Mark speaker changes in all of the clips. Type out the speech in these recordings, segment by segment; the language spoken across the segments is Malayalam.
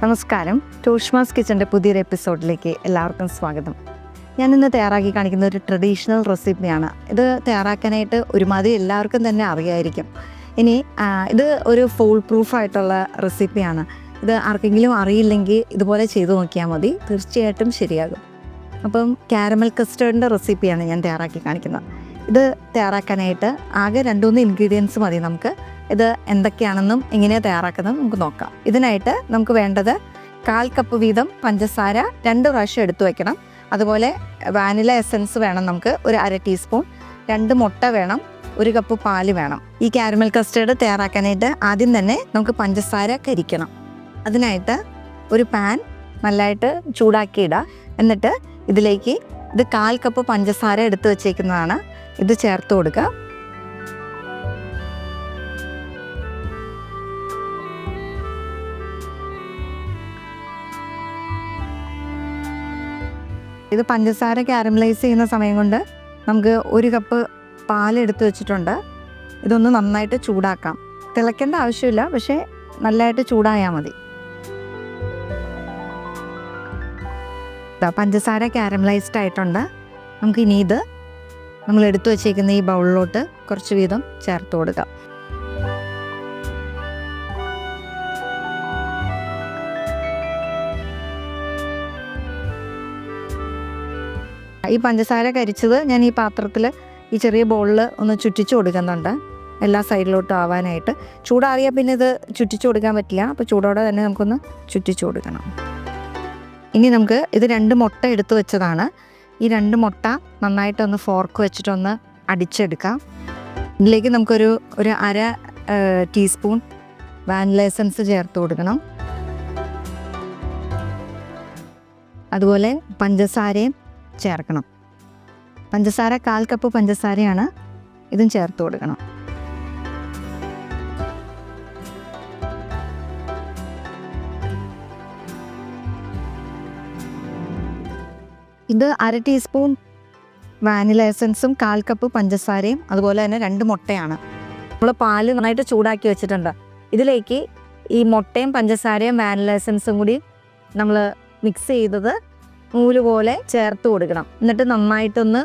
Speaker 1: നമസ്കാരം. ടോഷ്മാസ് കിച്ചൻ്റെ പുതിയൊരു എപ്പിസോഡിലേക്ക് എല്ലാവർക്കും സ്വാഗതം. ഞാനിന്ന് തയ്യാറാക്കി കാണിക്കുന്ന ഒരു ട്രഡീഷണൽ റെസിപ്പിയാണ്. ഇത് തയ്യാറാക്കാനായിട്ട് ഒരുമാതിരി എല്ലാവർക്കും തന്നെ അറിയായിരിക്കും. ഇനി ഇത് ഒരു ഫുൾ പ്രൂഫായിട്ടുള്ള റെസിപ്പിയാണ്. ഇത് ആർക്കെങ്കിലും അറിയില്ലെങ്കിൽ ഇതുപോലെ ചെയ്തു നോക്കിയാൽ മതി, തീർച്ചയായിട്ടും ശരിയാകും. അപ്പം കാരമൽ കസ്റ്റേർഡിൻ്റെ റെസിപ്പിയാണ് ഞാൻ തയ്യാറാക്കി കാണിക്കുന്നത്. ഇത് തയ്യാറാക്കാനായിട്ട് ആകെ 2-3 ഇൻഗ്രീഡിയൻസ് മതി. നമുക്ക് ഇത് എന്തൊക്കെയാണെന്നും എങ്ങനെയാണ് തയ്യാറാക്കുന്നത് നമുക്ക് നോക്കാം. ഇതിനായിട്ട് നമുക്ക് വേണ്ടത് 1/4 കപ്പ് വീതം പഞ്ചസാര 2 പ്രാവശ്യം എടുത്തു വയ്ക്കണം. അതുപോലെ വാനില എസൻസ് വേണം നമുക്ക്, ഒരു 1/2 ടീസ്പൂൺ. 2 മുട്ട വേണം, 1 കപ്പ് പാല് വേണം. ഈ കാരമൽ കസ്റ്റേർഡ് തയ്യാറാക്കാനായിട്ട് ആദ്യം തന്നെ നമുക്ക് പഞ്ചസാര കരിക്കണം. അതിനായിട്ട് ഒരു പാൻ നല്ലതായിട്ട് ചൂടാക്കിയിടുക. എന്നിട്ട് ഇതിലേക്ക് ഇത് 1/4 കപ്പ് പഞ്ചസാര എടുത്ത് വച്ചേക്കുന്നതാണ്. ഇത് ചേർത്ത് കൊടുക്കുക. ഇത് പഞ്ചസാര കാരമലൈസ് ചെയ്യുന്ന സമയം കൊണ്ട് നമുക്ക് 1 കപ്പ് പാലെടുത്ത് വെച്ചിട്ടുണ്ട്. ഇതൊന്ന് നന്നായിട്ട് ചൂടാക്കാം. തിളയ്ക്കേണ്ട ആവശ്യമില്ല, പക്ഷേ നല്ലതായിട്ട് ചൂടായാൽ മതി. പഞ്ചസാര കാരമലൈസ്ഡ് ആയിട്ടുണ്ട്. നമുക്കിനി ഇത് നമ്മൾ എടുത്തു വച്ചേക്കുന്ന ഈ ബൗളിലോട്ട് കുറച്ച് വീതം ചേർത്ത് കൊടുക്കാം. ഈ പഞ്ചസാര കരിച്ചത് ഞാൻ ഈ പാത്രത്തിൽ ഈ ചെറിയ ബൗളിൽ ഒന്ന് ചുറ്റിച്ചു കൊടുക്കുന്നുണ്ട്, എല്ലാ സൈഡിലോട്ടും ആവാനായിട്ട്. ചൂടാറിയാൽ പിന്നെ ഇത് ചുറ്റിച്ചു കൊടുക്കാൻ പറ്റില്ല. അപ്പോൾ ചൂടോടെ തന്നെ നമുക്കൊന്ന് ചുറ്റിച്ചു കൊടുക്കണം. ഇനി നമുക്ക് ഇത് 2 മുട്ട എടുത്തു വെച്ചതാണ്. ഈ 2 മുട്ട നന്നായിട്ടൊന്ന് ഫോർക്ക് വെച്ചിട്ടൊന്ന് അടിച്ചെടുക്കാം. ഇതിലേക്ക് നമുക്കൊരു 1/2 ടീസ്പൂൺ വാനില എസൻസ് ചേർത്ത് കൊടുക്കണം. അതുപോലെ പഞ്ചസാരയും ചേർക്കണം. പഞ്ചസാര 1/4 കപ്പ് പഞ്ചസാരയാണ്, ഇതും ചേർത്ത് കൊടുക്കണം. ഇത് 1/2 ടീസ്പൂൺ വാനില എസൻസും 1/4 കപ്പ് പഞ്ചസാരയും അതുപോലെ തന്നെ 2 മുട്ടയാണ്. നമ്മൾ പാല് നന്നായിട്ട് ചൂടാക്കി വെച്ചിട്ടുണ്ട്. ഇതിലേക്ക് ഈ മുട്ടയും പഞ്ചസാരയും വാനില എസൻസും കൂടി നമ്മൾ മിക്സ് ചെയ്തത് നൂല് പോലെ ചേർത്ത് കൊടുക്കണം. എന്നിട്ട് നന്നായിട്ടൊന്ന്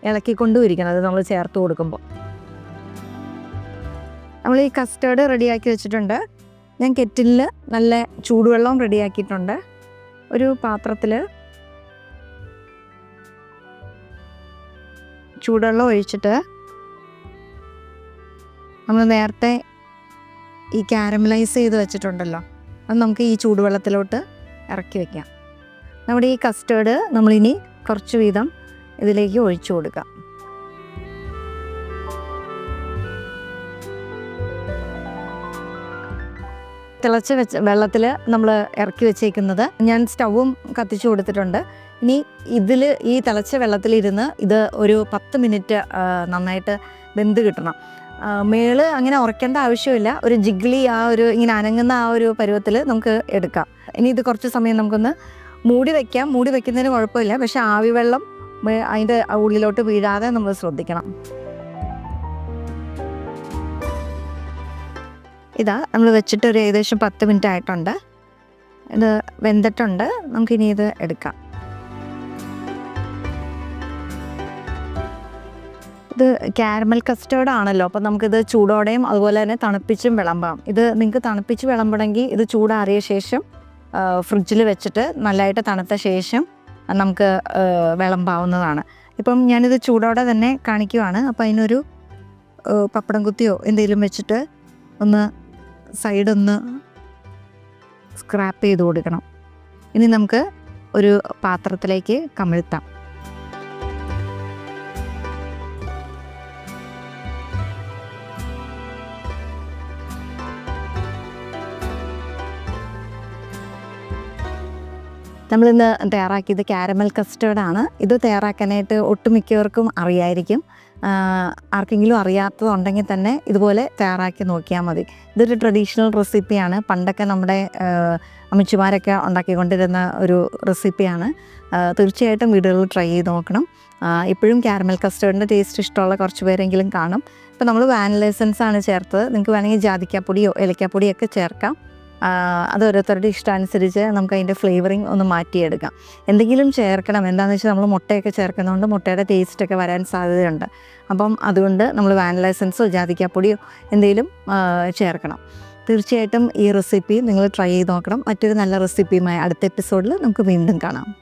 Speaker 1: ഇളക്കിക്കൊണ്ടുമിരിക്കണം. അത് നമ്മൾ ചേർത്ത് കൊടുക്കുമ്പോൾ നമ്മൾ ഈ കസ്റ്റേർഡ് റെഡിയാക്കി വെച്ചിട്ടുണ്ട്. ഞാൻ കെറ്റിലിൽ നല്ല ചൂടുവെള്ളം റെഡിയാക്കിയിട്ടുണ്ട്. ഒരു പാത്രത്തിൽ ചൂടുവെള്ളം ഒഴിച്ചിട്ട് നമ്മൾ നേരത്തെ ഈ കാരമലൈസ് ചെയ്ത് വെച്ചിട്ടുണ്ടല്ലോ, അത് നമുക്ക് ഈ ചൂടുവെള്ളത്തിലോട്ട് ഇറക്കി വയ്ക്കാം. നമ്മുടെ ഈ കസ്റ്റേർഡ് നമ്മളിനി കുറച്ച് വീതം ഇതിലേക്ക് ഒഴിച്ചു കൊടുക്കാം. തിളച്ച് വെച്ച വെള്ളത്തിൽ നമ്മൾ ഇറക്കി വെച്ചേക്കുന്നത് ഞാൻ സ്റ്റൗവും കത്തിച്ചു കൊടുത്തിട്ടുണ്ട്. ഇനി ഈ തിളച്ച വെള്ളത്തിലിരുന്ന് ഇത് ഒരു 10 മിനിറ്റ് നന്നായിട്ട് വെന്ത് കിട്ടണം. മേള് അങ്ങനെ ഉറക്കേണ്ട ആവശ്യമില്ല. ഒരു ജിഗ്ലി ഇങ്ങനെ അനങ്ങുന്ന ഒരു പരുവത്തിൽ നമുക്ക് എടുക്കാം. ഇനി ഇത് കുറച്ച് സമയം നമുക്കൊന്ന് മൂടി വയ്ക്കാം. മൂടി വയ്ക്കുന്നതിന് കുഴപ്പമില്ല, പക്ഷെ ആവി വെള്ളം അതിൻ്റെ ഉള്ളിലോട്ട് വീഴാതെ നമ്മൾ ശ്രദ്ധിക്കണം. ഇതാ നമ്മൾ വെച്ചിട്ട് ഒരു ഏകദേശം 10 മിനിറ്റ് ആയിട്ടുണ്ട്. ഇത് വെന്തിട്ടുണ്ട്. നമുക്കിനി ഇത് എടുക്കാം. ഇത് കാരമൽ കസ്റ്റേർഡ് ആണല്ലോ, അപ്പോൾ നമുക്കിത് ചൂടോടെയും അതുപോലെ തന്നെ തണുപ്പിച്ചും വിളമ്പാം. ഇത് നിങ്ങൾക്ക് തണുപ്പിച്ച് വിളമ്പണമെങ്കിൽ ഇത് ചൂടാറിയ ശേഷം ഫ്രിഡ്ജിൽ വെച്ചിട്ട് നല്ലതായിട്ട് തണുത്ത ശേഷം നമുക്ക് വിളമ്പാവുന്നതാണ്. ഇപ്പം ഞാനിത് ചൂടോടെ തന്നെ കാണിക്കുവാണ്. അപ്പോൾ അതിനൊരു പപ്പടം കുത്തിയോ എന്തെങ്കിലും വെച്ചിട്ട് ഒന്ന് സൈഡൊന്ന് സ്ക്രാപ്പ് ചെയ്ത് കൊടുക്കണം. ഇനി നമുക്ക് ഒരു പാത്രത്തിലേക്ക് കമിഴ്ത്താം. നമ്മളിന്ന് തയ്യാറാക്കിയത് കാരമൽ കസ്റ്റേർഡാണ്. ഇത് തയ്യാറാക്കാനായിട്ട് ഒട്ടുമിക്കവർക്കും അറിയായിരിക്കും. ആർക്കെങ്കിലും അറിയാത്തതുണ്ടെങ്കിൽ തന്നെ ഇതുപോലെ തയ്യാറാക്കി നോക്കിയാൽ മതി. ഇതൊരു ട്രഡീഷണൽ റെസിപ്പിയാണ്. പണ്ടൊക്കെ നമ്മുടെ അമ്മച്ചിമാരൊക്കെ ഉണ്ടാക്കിക്കൊണ്ടിരുന്ന ഒരു റെസിപ്പിയാണ്. തീർച്ചയായിട്ടും വീടുകളിൽ ട്രൈ ചെയ്ത് നോക്കണം. ഇപ്പോഴും കാരമൽ കസ്റ്റേർഡിൻ്റെ ടേസ്റ്റ് ഇഷ്ടമുള്ള കുറച്ച് പേരെങ്കിലും കാണും. ഇപ്പോൾ നമ്മൾ വാനില എസൻസ് ആണ് ചേർത്തത്. നിങ്ങൾക്ക് വേണമെങ്കിൽ ജാതിക്കാപ്പൊടിയോ ഏലക്കാപ്പൊടിയോ ഒക്കെ ചേർക്കാം. അത് ഓരോരുത്തരുടെ ഇഷ്ടമനുസരിച്ച് നമുക്ക് അതിൻ്റെ ഫ്ലേവറിങ് ഒന്ന് മാറ്റിയെടുക്കാം. എന്തെങ്കിലും ചേർക്കണം, എന്താണെന്ന് വെച്ചാൽ നമ്മൾ മുട്ടയൊക്കെ ചേർക്കുന്നതുകൊണ്ട് മുട്ടയുടെ ടേസ്റ്റൊക്കെ വരാൻ സാധ്യതയുണ്ട്. അപ്പം അതുകൊണ്ട് നമ്മൾ വാനില എസൻസോ ജാതിക്കാപ്പൊടിയോ എന്തെങ്കിലും ചേർക്കണം. തീർച്ചയായിട്ടും ഈ റെസിപ്പി നിങ്ങൾ ട്രൈ ചെയ്ത് നോക്കണം. മറ്റൊരു നല്ല റെസിപ്പിയുമായി അടുത്ത എപ്പിസോഡിൽ നമുക്ക് വീണ്ടും കാണാം.